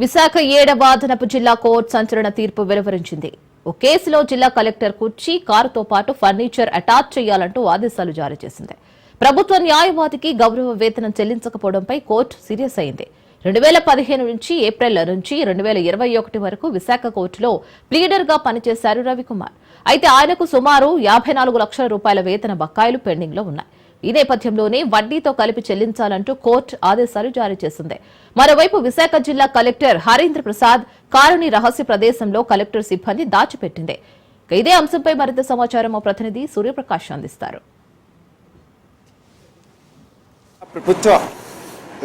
విశాఖ 7వ అదనపు జిల్లా కోర్టు సంచలన తీర్పు వెలువరించింది. ఓ కేసులో జిల్లా కలెక్టర్ కుర్చీ, కారుతో పాటు ఫర్నిచర్ అటాచ్ చేయాలంటూ ఆదేశాలు జారీ చేసింది. ప్రభుత్వ న్యాయవాదికి గౌరవ వేతనం చెల్లించకపోవడంపై కోర్టు సీరియస్ అయింది. 2015 నుంచి ఏప్రిల్ నుంచి 2021 వరకు విశాఖ కోర్టులో ప్లీడర్ గా పనిచేశారు రవికుమార్. అయితే ఆయనకు సుమారు 54 లక్షల రూపాయల వేతన బకాయిలు పెండింగ్ లో ఉన్నాయి. ఈ నేపథ్యంలోనే వడ్డీతో కలిపి చెల్లించాలంటూ కోర్టు ఆదేశాలు జారీ చేసింది. మరోవైపు విశాఖ జిల్లా కలెక్టర్ హరీంద్ర ప్రసాద్ కారుని రహస్య ప్రదేశంలో కలెక్టర్ సిబ్బంది దాచిపెట్టింది. ఇదే అంశంపై మరింత సమాచారం మా ప్రతినిధి సూర్యప్రకాష్ అందిస్తారు. ప్రభుత్వ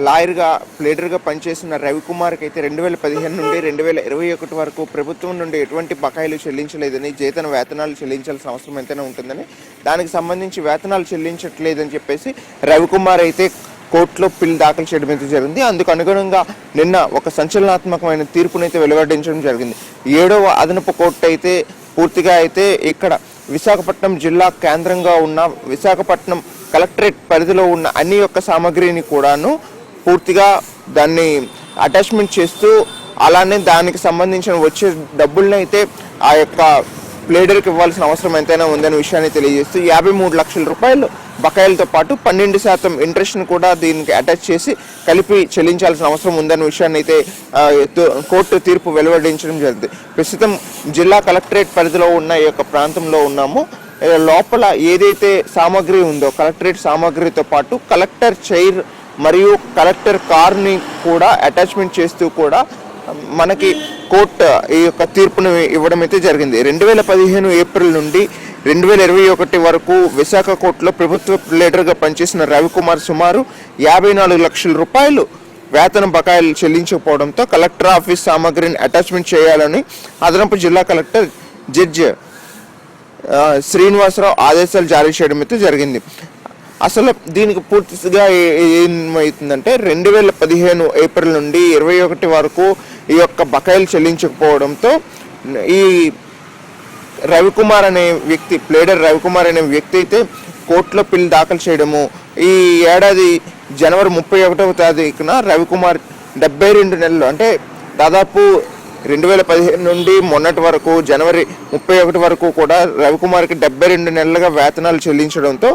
లాయర్గా ప్లేడర్గా పనిచేసిన రవికుమార్కి అయితే 2015 నుండి 2021 వరకు ప్రభుత్వం నుండి ఎటువంటి బకాయిలు చెల్లించలేదని, వేతనాలు చెల్లించాల్సిన అవసరం ఎంతైనా ఉంటుందని, దానికి సంబంధించి వేతనాలు చెల్లించట్లేదని చెప్పేసి రవికుమార్ అయితే కోర్టులో పిల్ దాఖలు చేయడం అయితే జరిగింది. అందుకు అనుగుణంగా నిన్న ఒక సంచలనాత్మకమైన తీర్పునైతే వెలువడించడం జరిగింది. 7వ అదనపు కోర్టు అయితే పూర్తిగా అయితే ఇక్కడ విశాఖపట్నం జిల్లా కేంద్రంగా ఉన్న విశాఖపట్నం కలెక్టరేట్ పరిధిలో ఉన్న అన్ని యొక్క సామాగ్రిని కూడాను పూర్తిగా దాన్ని అటాచ్మెంట్ చేస్తూ, అలానే దానికి సంబంధించిన వచ్చే డబ్బుల్ని అయితే ఆ యొక్క ప్లేడర్కి ఇవ్వాల్సిన అవసరం ఎంతైనా ఉందనే విషయాన్ని తెలియజేస్తూ 53 లక్షల రూపాయలు బకాయిలతో పాటు 12% ఇంట్రెస్ట్ని కూడా దీనికి అటాచ్ చేసి కలిపి చెల్లించాల్సిన అవసరం ఉందనే విషయాన్ని అయితే కోర్టు తీర్పు వెలువడించడం జరిగింది. ప్రస్తుతం జిల్లా కలెక్టరేట్ పరిధిలో ఉన్న ఈ యొక్క ప్రాంతంలో ఉన్నాము. లోపల ఏదైతే సామాగ్రి ఉందో కలెక్టరేట్ సామాగ్రితో పాటు కలెక్టర్ చైర్ మరియు కలెక్టర్ కార్ని కూడా అటాచ్మెంట్ చేస్తూ కూడా మనకి కోర్టు ఈ యొక్క తీర్పును ఇవ్వడం అయితే జరిగింది. 2015 ఏప్రిల్ నుండి 2021 వరకు విశాఖ కోర్టులో ప్రభుత్వ ప్లేడర్గా పనిచేసిన రవికుమార్ సుమారు 54 లక్షల రూపాయలు వేతన బకాయిలు చెల్లించకపోవడంతో కలెక్టర్ ఆఫీస్ సామాగ్రిని అటాచ్మెంట్ చేయాలని అదనపు జిల్లా కలెక్టర్ జడ్జి శ్రీనివాసరావు ఆదేశాలు జారీ చేయడం అయితే జరిగింది. అసలు దీనికి పూర్తిగా ఏమవుతుందంటే 2015 ఏప్రిల్ నుండి 2021 వరకు ఈ యొక్క బకాయిలు చెల్లించకపోవడంతో ఈ రవికుమార్ అనే వ్యక్తి, ప్లేడర్ రవికుమార్ అనే వ్యక్తి అయితే కోర్టులో పిల్ దాఖలు చేయడము, ఈ ఏడాది జనవరి 31వ తారీఖున రవికుమార్ 72 నెలలు అంటే దాదాపు 2015 నుండి మొన్నటి వరకు జనవరి 31 వరకు కూడా రవికుమార్కి 72 నెలలుగా వేతనాలు చెల్లించడంతో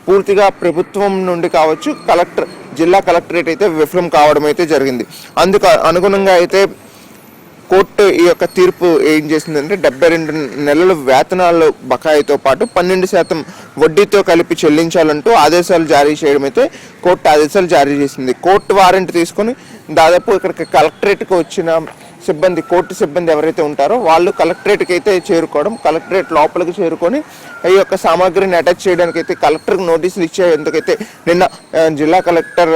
పూర్తిగా ప్రభుత్వం నుండి కావచ్చు, జిల్లా కలెక్టరేట్ అయితే విఫలం కావడం అయితే జరిగింది. అందుకు అనుగుణంగా అయితే కోర్టు ఈ యొక్క తీర్పు ఏం చేసిందంటే 72 నెలల వేతనాలు బకాయితో పాటు 12% వడ్డీతో కలిపి చెల్లించాలంటూ ఆదేశాలు జారీ చేయడం అయితే కోర్టు ఆదేశాలు జారీ చేసింది. కోర్టు వారెంట్ తీసుకొని దాదాపు ఇక్కడికి కలెక్టరేట్కి వచ్చిన సిబ్బంది, కోర్టు సిబ్బంది ఎవరైతే ఉంటారో వాళ్ళు కలెక్టరేట్కి అయితే చేరుకోవడం, కలెక్టరేట్ లోపలికి చేరుకొని ఈ యొక్క సామాగ్రిని అటాచ్ చేయడానికి అయితే కలెక్టర్కి నోటీసులు ఇచ్చేందుకైతే నిన్న జిల్లా కలెక్టర్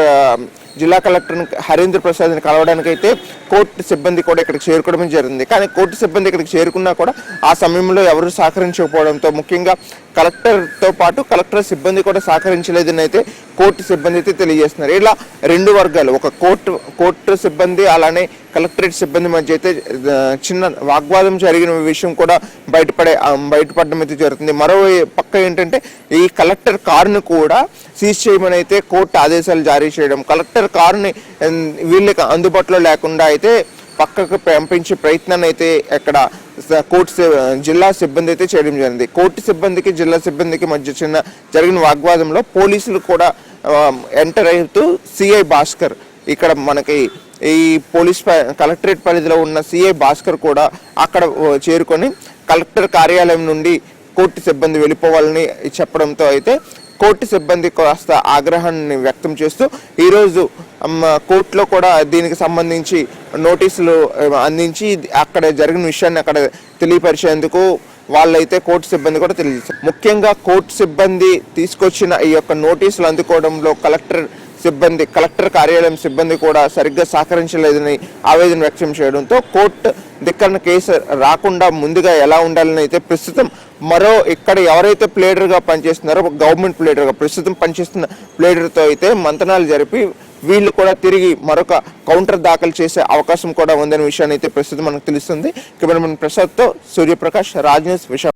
హరీంద్ర ప్రసాద్ని కలవడానికైతే కోర్టు సిబ్బంది కూడా ఇక్కడికి చేరుకోవడం జరిగింది. కానీ కోర్టు సిబ్బంది ఇక్కడికి చేరుకున్నా కూడా ఆ సమయంలో ఎవరు సహకరించకపోవడంతో, ముఖ్యంగా కలెక్టర్తో పాటు కలెక్టర్ సిబ్బంది కూడా సహకరించలేదని అయితే కోర్టు సిబ్బంది అయితే తెలియజేస్తున్నారు. ఇలా రెండు వర్గాలు, ఒక కోర్టు సిబ్బంది అలానే కలెక్టరేట్ సిబ్బంది మధ్య అయితే చిన్న వాగ్వాదం జరిగిన విషయం కూడా బయటపడడం అయితే జరుగుతుంది. మరో పక్క ఏంటంటే ఈ కలెక్టర్ కారును కూడా సీజ్ చేయమని అయితే కోర్టు ఆదేశాలు జారీ చేయడం, కలెక్టర్ కారుని వీళ్ళకి అందుబాటులో లేకుండా అయితే పక్కకు పంపించే ప్రయత్నాన్ని అయితే ఇక్కడ జిల్లా సిబ్బంది అయితే చేయడం జరిగింది. కోర్టు సిబ్బందికి జిల్లా సిబ్బందికి మధ్య జరిగిన వాగ్వాదంలో పోలీసులు కూడా ఎంటర్ అవుతూ సిఐ భాస్కర్, ఇక్కడ మనకి ఈ కలెక్టరేట్ పరిధిలో ఉన్న సిఐ భాస్కర్ కూడా అక్కడ చేరుకొని కలెక్టర్ కార్యాలయం నుండి కోర్టు సిబ్బంది వెళ్ళిపోవాలని చెప్పడంతో అయితే కోర్టు సిబ్బంది కాస్త ఆగ్రహాన్ని వ్యక్తం చేస్తూ ఈరోజు కోర్టులో కూడా దీనికి సంబంధించి నోటీసులు అందించి అక్కడ జరిగిన విషయాన్ని అక్కడ తెలియపరిచేందుకు వాళ్ళైతే కోర్టు సిబ్బంది కూడా తెలియజేశారు. ముఖ్యంగా కోర్టు సిబ్బంది తీసుకొచ్చిన ఈ యొక్క నోటీసులు అందుకోవడంలో కలెక్టర్ కార్యాలయం సిబ్బంది కూడా సరిగ్గా సహకరించలేదని ఆవేదన వ్యక్తం చేయడంతో కోర్టు ధిక్కరణ కేసు రాకుండా ముందుగా ఎలా ఉండాలని అయితే ప్రస్తుతం ఇక్కడ ఎవరైతే ప్లేడర్గా పనిచేస్తున్నారో గవర్నమెంట్ ప్లేడర్గా ప్రస్తుతం పనిచేస్తున్న ప్లేడర్తో అయితే మంతనాలు జరిపి వీళ్ళు కూడా తిరిగి మరొక కౌంటర్ దాఖలు చేసే అవకాశం కూడా ఉందనే విషయాన్ని అయితే ప్రస్తుతం మనకు తెలుస్తుంది. కెమెరామెన్ ప్రసాద్తో సూర్యప్రకాష్, రాజ్ న్యూస్, విశాఖ.